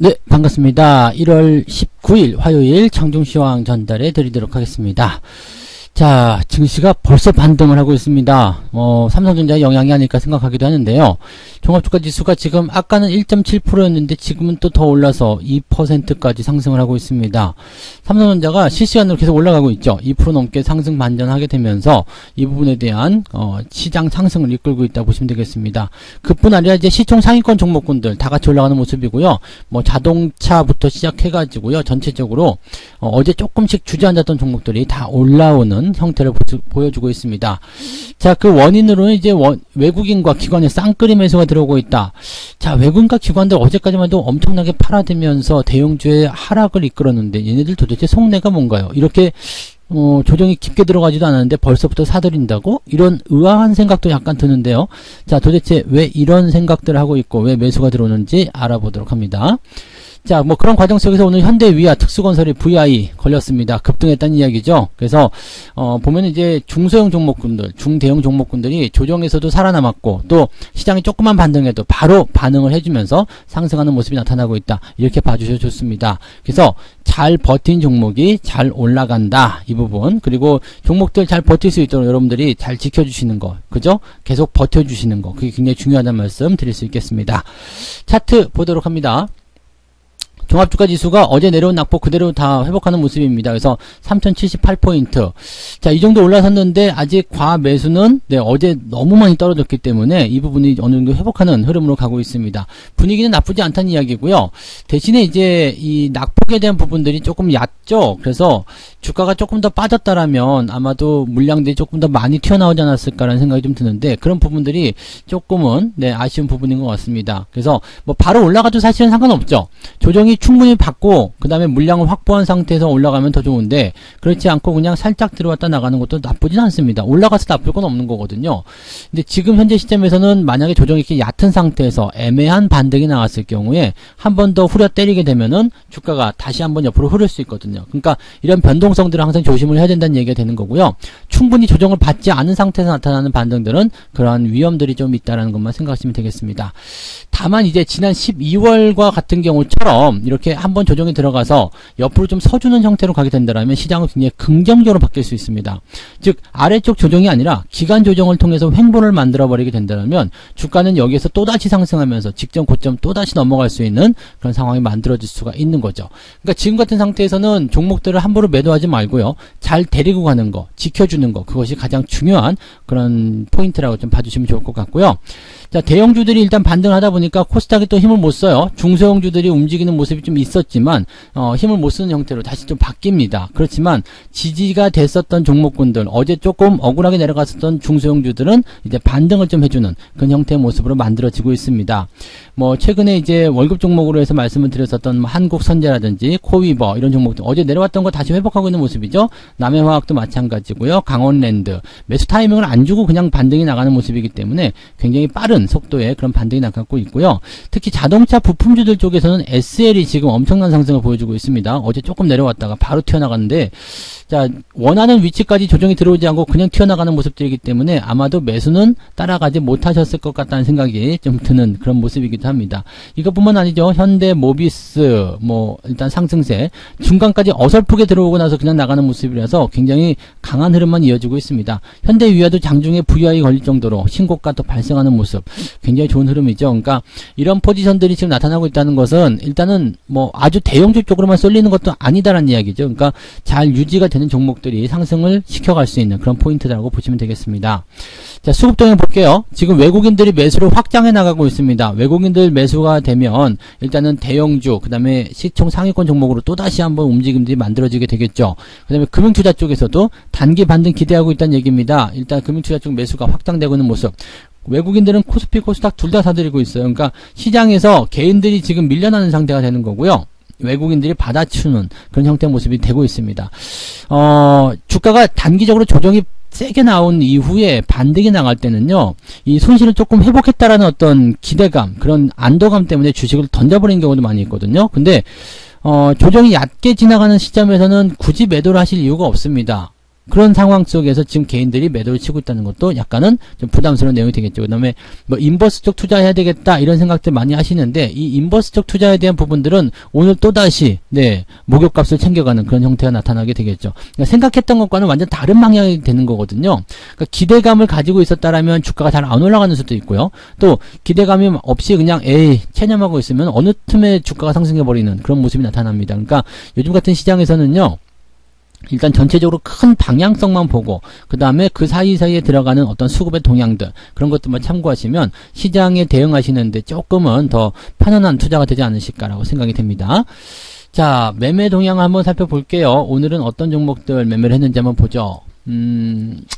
네, 반갑습니다. 1월 19일 화요일 장중시황 전달해 드리도록 하겠습니다. 자, 증시가 벌써 반등을 하고 있습니다. 삼성전자의 영향이 아닐까 생각하기도 하는데요. 종합주가지수가 지금 아까는 1.7%였는데 지금은 또 더 올라서 2%까지 상승을 하고 있습니다. 삼성전자가 실시간으로 계속 올라가고 있죠. 2% 넘게 상승 반전하게 되면서 이 부분에 대한 시장 상승을 이끌고 있다고 보시면 되겠습니다. 그뿐 아니라 이제 시총 상위권 종목군들 다 같이 올라가는 모습이고요. 뭐 자동차부터 시작해가지고요. 전체적으로 어제 조금씩 주저앉았던 종목들이 다 올라오는 형태를 보여주고 있습니다. 자, 그 원인으로는 이제 외국인과 기관의 쌍끌이 매수가 들어오고 있다. 자, 외국인과 기관들 어제까지만 해도 엄청나게 팔아대면서 대형주의 하락을 이끌었는데 얘네들 도대체 속내가 뭔가요? 이렇게 조정이 깊게 들어가지도 않았는데 벌써부터 사들인다고? 이런 의아한 생각도 약간 드는데요. 자, 도대체 왜 이런 생각들을 하고 있고 왜 매수가 들어오는지 알아보도록 합니다. 자, 뭐 그런 과정 속에서 오늘 현대위아 특수건설이 VI 걸렸습니다. 급등했다는 이야기죠. 그래서 보면 이제 중소형 종목군들, 중대형 종목군들이 조정에서도 살아남았고 또 시장이 조금만 반등해도 바로 반응을 해주면서 상승하는 모습이 나타나고 있다. 이렇게 봐주셔도 좋습니다. 그래서 잘 버틴 종목이 잘 올라간다. 이 부분. 그리고 종목들 잘 버틸 수 있도록 여러분들이 잘 지켜주시는 거. 그죠? 계속 버텨주시는 거. 그게 굉장히 중요하다는 말씀 드릴 수 있겠습니다. 차트 보도록 합니다. 종합주가지수가 어제 내려온 낙폭 그대로 다 회복하는 모습입니다. 그래서 3078포인트. 자, 이 정도 올라섰는데 아직 과매수는 어제 너무 많이 떨어졌기 때문에 이 부분이 어느 정도 회복하는 흐름으로 가고 있습니다. 분위기는 나쁘지 않다는 이야기고요. 대신에 이제 이 낙폭에 대한 부분들이 조금 얕죠. 그래서 주가가 조금 더 빠졌다라면 아마도 물량들이 조금 더 많이 튀어나오지 않았을까라는 생각이 좀 드는데 그런 부분들이 조금은 아쉬운 부분인 것 같습니다. 그래서 뭐 바로 올라가도 사실은 상관없죠. 조정이 충분히 받고 그 다음에 물량을 확보한 상태에서 올라가면 더 좋은데 그렇지 않고 그냥 살짝 들어왔다 나가는 것도 나쁘진 않습니다. 올라가서 나쁠 건 없는 거거든요. 근데 지금 현재 시점에서는 만약에 조정이 이렇게 얕은 상태에서 애매한 반등이 나왔을 경우에 한 번 더 후려 때리게 되면은 주가가 다시 한번 옆으로 흐를 수 있거든요. 그러니까 이런 변동성들을 항상 조심을 해야 된다는 얘기가 되는 거고요. 충분히 조정을 받지 않은 상태에서 나타나는 반등들은 그러한 위험들이 좀 있다는 것만 생각하시면 되겠습니다. 다만 이제 지난 12월과 같은 경우처럼 이렇게 한번 조정이 들어가서 옆으로 좀 서주는 형태로 가게 된다면 시장은 굉장히 긍정적으로 바뀔 수 있습니다. 즉 아래쪽 조정이 아니라 기간 조정을 통해서 횡보를 만들어 버리게 된다면 주가는 여기에서 또다시 상승하면서 직전 고점 또다시 넘어갈 수 있는 그런 상황이 만들어질 수가 있는 거죠. 그러니까 지금 같은 상태에서는 종목들을 함부로 매도하지 말고요. 잘 데리고 가는 거, 지켜주는 거, 그것이 가장 중요한 그런 포인트라고 좀 봐주시면 좋을 것 같고요. 자, 대형주들이 일단 반등을 하다 보니까 코스닥이 또 힘을 못 써요. 중소형주들이 움직이는 모습이 좀 있었지만 힘을 못 쓰는 형태로 다시 좀 바뀝니다. 그렇지만 지지가 됐었던 종목군들, 어제 조금 억울하게 내려갔었던 중소형주들은 이제 반등을 좀 해주는 그런 형태의 모습으로 만들어지고 있습니다. 뭐 최근에 이제 월급 종목으로 해서 말씀을 드렸었던 한국선제라든지 코위버 이런 종목들 어제 내려왔던 거 다시 회복하고 있는 모습이죠. 남해화학도 마찬가지고요. 강원랜드 매수 타이밍을 안 주고 그냥 반등이 나가는 모습이기 때문에 굉장히 빠른 속도의 그런 반등이 나가고 있고요. 특히 자동차 부품주들 쪽에서는 SL이 지금 엄청난 상승을 보여주고 있습니다. 어제 조금 내려왔다가 바로 튀어나갔는데 자, 원하는 위치까지 조정이 들어오지 않고 그냥 튀어나가는 모습들이기 때문에 아마도 매수는 따라가지 못하셨을 것 같다는 생각이 좀 드는 그런 모습이기도 합니다. 이것뿐만 아니죠. 현대 모비스 뭐 일단 상승세 중간까지 어설프게 들어오고 나서 그냥 나가는 모습이라서 굉장히 강한 흐름만 이어지고 있습니다. 현대위아도 장중에 VI 걸릴 정도로 신고가 또 발생하는 모습 굉장히 좋은 흐름이죠. 그러니까 이런 포지션들이 지금 나타나고 있다는 것은 일단은 뭐 아주 대형주 쪽으로만 쏠리는 것도 아니다라는 이야기죠. 그러니까 잘 유지가 되는 종목들이 상승을 시켜갈 수 있는 그런 포인트라고 보시면 되겠습니다. 자, 수급 동향 볼게요. 지금 외국인들이 매수를 확장해 나가고 있습니다. 외국인들 매수가 되면 일단은 대형주, 그 다음에 시총 상위권 종목으로 또다시 한번 움직임들이 만들어지게 되겠죠. 그 다음에 금융투자 쪽에서도 단기 반등 기대하고 있다는 얘기입니다. 일단 금융투자 쪽 매수가 확장되고 있는 모습. 외국인들은 코스피, 코스닥 둘 다 사들이고 있어요. 그러니까 시장에서 개인들이 지금 밀려나는 상태가 되는 거고요. 외국인들이 받아주는 그런 형태의 모습이 되고 있습니다. 주가가 단기적으로 조정이 세게 나온 이후에 반등이 나갈 때는요, 이 손실을 조금 회복했다라는 어떤 기대감, 그런 안도감 때문에 주식을 던져버리는 경우도 많이 있거든요. 근데, 조정이 얕게 지나가는 시점에서는 굳이 매도를 하실 이유가 없습니다. 그런 상황 속에서 지금 개인들이 매도를 치고 있다는 것도 약간은 좀 부담스러운 내용이 되겠죠. 그 다음에 뭐 인버스 쪽 투자해야 되겠다 이런 생각들 많이 하시는데 이 인버스 쪽 투자에 대한 부분들은 오늘 또다시 목욕값을 챙겨가는 그런 형태가 나타나게 되겠죠. 그러니까 생각했던 것과는 완전 다른 방향이 되는 거거든요. 그러니까 기대감을 가지고 있었다라면 주가가 잘 안 올라가는 수도 있고요. 또 기대감이 없이 그냥 체념하고 있으면 어느 틈에 주가가 상승해버리는 그런 모습이 나타납니다. 그러니까 요즘 같은 시장에서는요. 일단 전체적으로 큰 방향성만 보고 그 다음에 그 사이사이에 들어가는 어떤 수급의 동향들 그런 것들만 참고하시면 시장에 대응하시는데 조금은 더 편안한 투자가 되지 않으실까라고 생각이 됩니다. 자, 매매 동향을 한번 살펴볼게요. 오늘은 어떤 종목들 매매를 했는지 한번 보죠.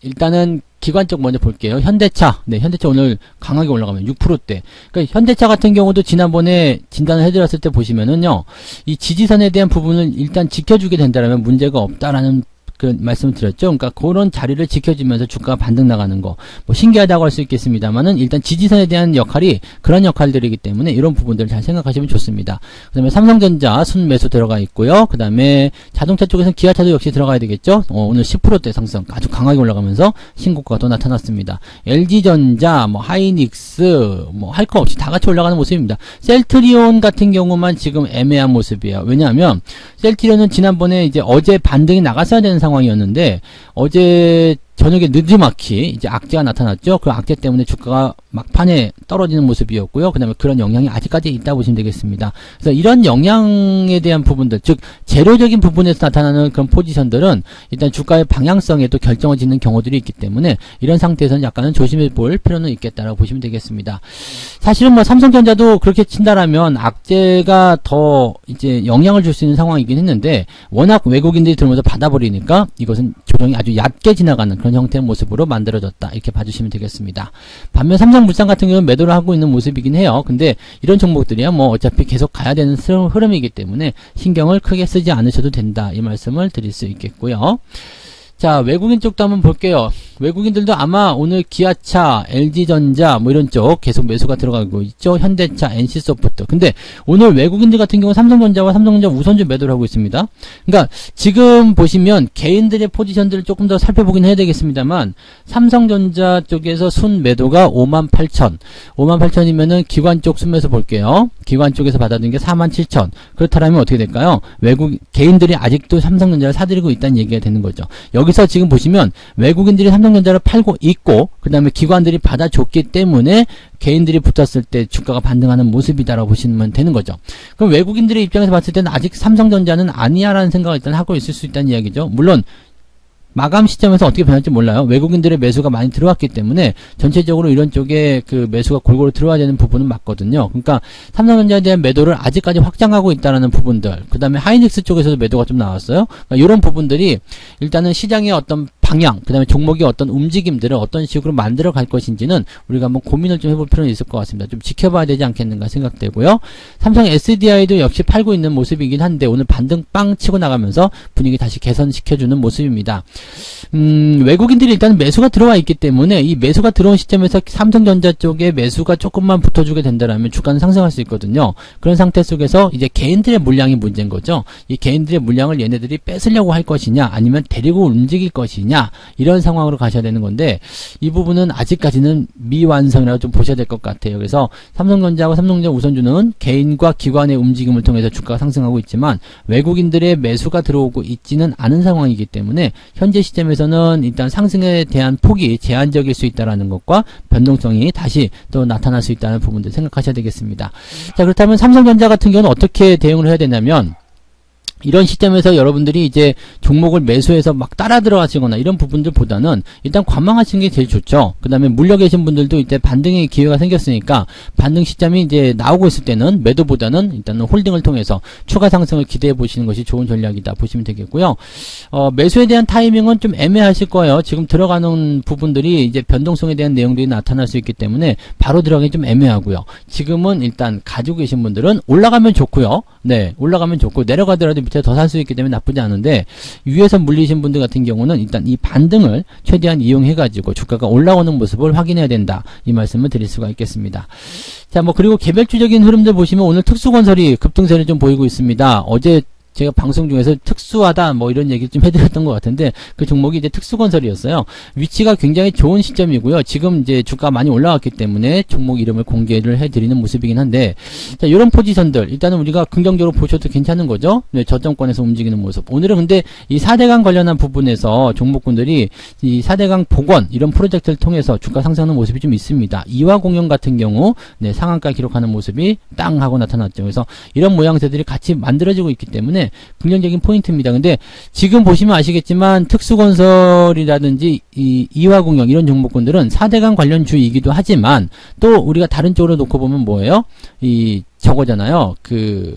일단은 기관 쪽 먼저 볼게요. 현대차. 현대차 오늘 강하게 올라가면 6%대. 그러니까 현대차 같은 경우도 지난번에 진단을 해드렸을 때 보시면은요, 이 지지선에 대한 부분을 일단 지켜주게 된다면 문제가 없다라는 그 말씀을 드렸죠. 그러니까 그런 자리를 지켜주면서 주가가 반등 나가는 거, 뭐 신기하다고 할 수 있겠습니다만은 일단 지지선에 대한 역할이 그런 역할들이기 때문에 이런 부분들을 잘 생각하시면 좋습니다. 그 다음에 삼성전자 순매수 들어가 있고요. 그 다음에 자동차 쪽에서는 기아차도 역시 들어가야 되겠죠. 오늘 10%대 상승 아주 강하게 올라가면서 신고가가 또 나타났습니다. LG전자, 뭐 하이닉스, 뭐 할 거 없이 다 같이 올라가는 모습입니다. 셀트리온 같은 경우만 지금 애매한 모습이에요. 왜냐하면 셀트리온은 지난번에 이제 어제 반등이 나갔어야 되는 상황이었는데 어제 저녁에 느지막이 이제 악재가 나타났죠. 그 악재 때문에 주가가 막판에 떨어지는 모습이었고요. 그 다음에 그런 영향이 아직까지 있다고 보시면 되겠습니다. 그래서 이런 영향에 대한 부분들, 즉 재료적인 부분에서 나타나는 그런 포지션들은 일단 주가의 방향성에 또 결정을 짓는 경우들이 있기 때문에 이런 상태에서는 약간은 조심해 볼 필요는 있겠다라고 보시면 되겠습니다. 사실은 뭐 삼성전자도 그렇게 친다라면 악재가 더 이제 영향을 줄 수 있는 상황이긴 했는데 워낙 외국인들이 들어오면서 받아버리니까 이것은 조정이 아주 얕게 지나가는 그런 형태의 모습으로 만들어졌다. 이렇게 봐주시면 되겠습니다. 반면 삼성물산 같은 경우는 매도를 하고 있는 모습이긴 해요. 근데 이런 종목들이야 뭐 어차피 계속 가야 되는 흐름이기 때문에 신경을 크게 쓰지 않으셔도 된다. 이 말씀을 드릴 수 있겠고요. 자, 외국인 쪽도 한번 볼게요. 외국인들도 아마 오늘 기아차, LG전자 뭐 이런 쪽 계속 매수가 들어가고 있죠. 현대차, NC소프트. 근데 오늘 외국인들 같은 경우 삼성전자와 삼성전자 우선주 매도를 하고 있습니다. 그러니까 지금 보시면 개인들의 포지션들을 조금 더 살펴보긴 해야 되겠습니다만 삼성전자 쪽에서 순 매도가 58,000. 58,000이면은 기관 쪽 순매수 볼게요. 기관 쪽에서 받아들인 게 47,000. 그렇다면 어떻게 될까요? 개인들이 아직도 삼성전자를 사들이고 있다는 얘기가 되는 거죠. 여기서 지금 보시면 외국인들이 삼성전자를 팔고 있고 그 다음에 기관들이 받아줬기 때문에 개인들이 붙었을 때 주가가 반등하는 모습이다라고 보시면 되는 거죠. 그럼 외국인들의 입장에서 봤을 때는 아직 삼성전자는 아니야라는 생각을 일단 하고 있을 수 있다는 이야기죠. 물론 마감 시점에서 어떻게 변할지 몰라요. 외국인들의 매수가 많이 들어왔기 때문에 전체적으로 이런 쪽에 그 매수가 골고루 들어와야 되는 부분은 맞거든요. 그러니까 삼성전자에 대한 매도를 아직까지 확장하고 있다는 부분들, 그 다음에 하이닉스 쪽에서도 매도가 좀 나왔어요. 그러니까 이런 부분들이 일단은 시장의 어떤 방향, 그 다음에 종목의 어떤 움직임들을 어떤 식으로 만들어 갈 것인지는 우리가 한번 고민을 좀 해볼 필요는 있을 것 같습니다. 좀 지켜봐야 되지 않겠는가 생각되고요. 삼성 SDI도 역시 팔고 있는 모습이긴 한데 오늘 반등 빵 치고 나가면서 분위기 다시 개선시켜주는 모습입니다. 외국인들이 일단 매수가 들어와 있기 때문에 이 매수가 들어온 시점에서 삼성전자 쪽에 매수가 조금만 붙어주게 된다면 주가는 상승할 수 있거든요. 그런 상태 속에서 이제 개인들의 물량이 문제인 거죠. 이 개인들의 물량을 얘네들이 뺏으려고 할 것이냐 아니면 데리고 움직일 것이냐 이런 상황으로 가셔야 되는 건데 이 부분은 아직까지는 미완성이라고 좀 보셔야 될 것 같아요. 그래서 삼성전자하고 삼성전자 우선주는 개인과 기관의 움직임을 통해서 주가가 상승하고 있지만 외국인들의 매수가 들어오고 있지는 않은 상황이기 때문에 현재 시점에서는 일단 상승에 대한 폭이 제한적일 수 있다는 것과 변동성이 다시 또 나타날 수 있다는 부분들 생각하셔야 되겠습니다. 자, 그렇다면 삼성전자 같은 경우는 어떻게 대응을 해야 되냐면 이런 시점에서 여러분들이 이제 종목을 매수해서 막 따라 들어가시거나 이런 부분들보다는 일단 관망하시는 게 제일 좋죠. 그 다음에 물려 계신 분들도 이때 반등의 기회가 생겼으니까 반등 시점이 이제 나오고 있을 때는 매도보다는 일단은 홀딩을 통해서 추가 상승을 기대해 보시는 것이 좋은 전략이다 보시면 되겠고요. 매수에 대한 타이밍은 좀 애매하실 거예요. 지금 들어가는 부분들이 이제 변동성에 대한 내용들이 나타날 수 있기 때문에 바로 들어가기 좀 애매하고요. 지금은 일단 가지고 계신 분들은 올라가면 좋고요. 네, 올라가면 좋고 내려가더라도 밑에 더 살 수 있기 때문에 나쁘지 않은데 위에서 물리신 분들 같은 경우는 일단 이 반등을 최대한 이용해 가지고 주가가 올라오는 모습을 확인해야 된다. 이 말씀을 드릴 수가 있겠습니다. 자, 뭐 그리고 개별주적인 흐름들 보시면 오늘 특수건설이 급등세를 좀 보이고 있습니다. 어제 제가 방송 중에서 특수하다 뭐 이런 얘기를 좀 해드렸던 것 같은데 그 종목이 이제 특수건설이었어요. 위치가 굉장히 좋은 시점이고요. 지금 이제 주가 많이 올라왔기 때문에 종목 이름을 공개를 해드리는 모습이긴 한데 자, 이런 포지션들 일단은 우리가 긍정적으로 보셔도 괜찮은 거죠. 네, 저점권에서 움직이는 모습. 오늘은 근데 이 4대강 관련한 부분에서 종목군들이 이 4대강 복원 이런 프로젝트를 통해서 주가 상승하는 모습이 좀 있습니다. 이화공영 같은 경우 네, 상한가 기록하는 모습이 땅 하고 나타났죠. 그래서 이런 모양새들이 같이 만들어지고 있기 때문에 긍정적인 포인트입니다. 근데 지금 보시면 아시겠지만 특수건설이라든지 이 이화공영 이런 종목군들은 4대강 관련주이기도 하지만 또 우리가 다른 쪽으로 놓고 보면 뭐예요? 이 저거잖아요. 그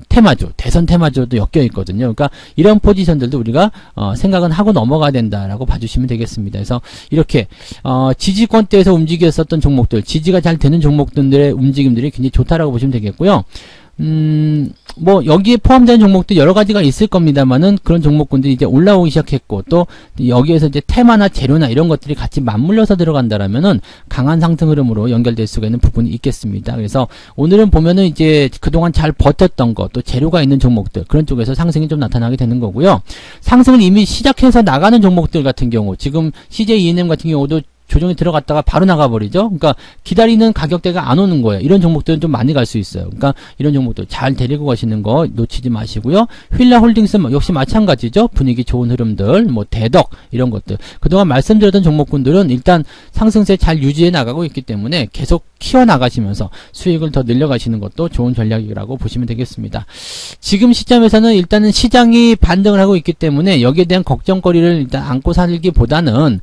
테마주, 대선 테마주도 엮여 있거든요. 그러니까 이런 포지션들도 우리가 생각은 하고 넘어가야 된다라고 봐주시면 되겠습니다. 그래서 이렇게 지지권대에서 움직였었던 종목들, 지지가 잘 되는 종목들의 움직임들이 굉장히 좋다라고 보시면 되겠고요. 뭐 여기에 포함된 종목도 여러 가지가 있을 겁니다만은 그런 종목군들이 이제 올라오기 시작했고 또 여기에서 이제 테마나 재료나 이런 것들이 같이 맞물려서 들어간다라면은 강한 상승 흐름으로 연결될 수가 있는 부분이 있겠습니다. 그래서 오늘은 보면은 이제 그동안 잘 버텼던 것 또 재료가 있는 종목들 그런 쪽에서 상승이 좀 나타나게 되는 거고요. 상승을 이미 시작해서 나가는 종목들 같은 경우 지금 CJ E&M 같은 경우도 조정이 들어갔다가 바로 나가버리죠. 그러니까 기다리는 가격대가 안 오는 거예요. 이런 종목들은 좀 많이 갈 수 있어요. 그러니까 이런 종목들 잘 데리고 가시는 거 놓치지 마시고요. 휠라홀딩스 역시 마찬가지죠. 분위기 좋은 흐름들, 뭐 대덕 이런 것들. 그동안 말씀드렸던 종목군들은 일단 상승세 잘 유지해 나가고 있기 때문에 계속 키워나가시면서 수익을 더 늘려가시는 것도 좋은 전략이라고 보시면 되겠습니다. 지금 시점에서는 일단은 시장이 반등을 하고 있기 때문에 여기에 대한 걱정거리를 일단 안고 살기보다는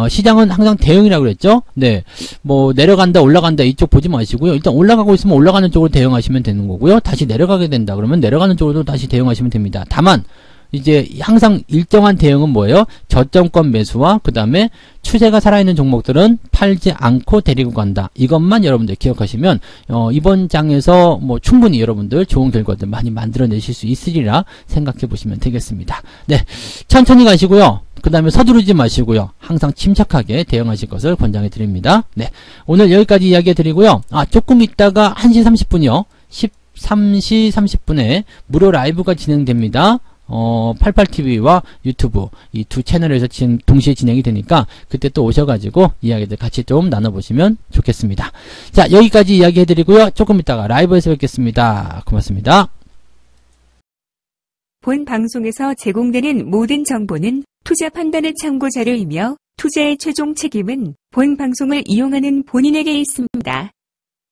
시장은 항상 대응이라고 그랬죠. 네, 뭐 내려간다 올라간다 이쪽 보지 마시고요. 일단 올라가고 있으면 올라가는 쪽으로 대응하시면 되는 거고요. 다시 내려가게 된다 그러면 내려가는 쪽으로 다시 대응하시면 됩니다. 다만 이제 항상 일정한 대응은 뭐예요? 저점권 매수와 그 다음에 추세가 살아있는 종목들은 팔지 않고 데리고 간다. 이것만 여러분들 기억하시면 이번 장에서 뭐 충분히 여러분들 좋은 결과들 많이 만들어내실 수 있으리라 생각해 보시면 되겠습니다. 네, 천천히 가시고요. 그 다음에 서두르지 마시고요. 항상 침착하게 대응하실 것을 권장해 드립니다. 네, 오늘 여기까지 이야기 드리고요. 조금 있다가 1시 30분이요. 13시 30분에 무료 라이브가 진행됩니다. 88TV와 유튜브 이 두 채널에서 동시에 진행이 되니까 그때 또 오셔가지고 이야기들 같이 좀 나눠보시면 좋겠습니다. 자, 여기까지 이야기 해드리고요. 조금 있다가 라이브에서 뵙겠습니다. 고맙습니다. 본 방송에서 제공되는 모든 정보는 투자 판단의 참고 자료이며 투자의 최종 책임은 본 방송을 이용하는 본인에게 있습니다.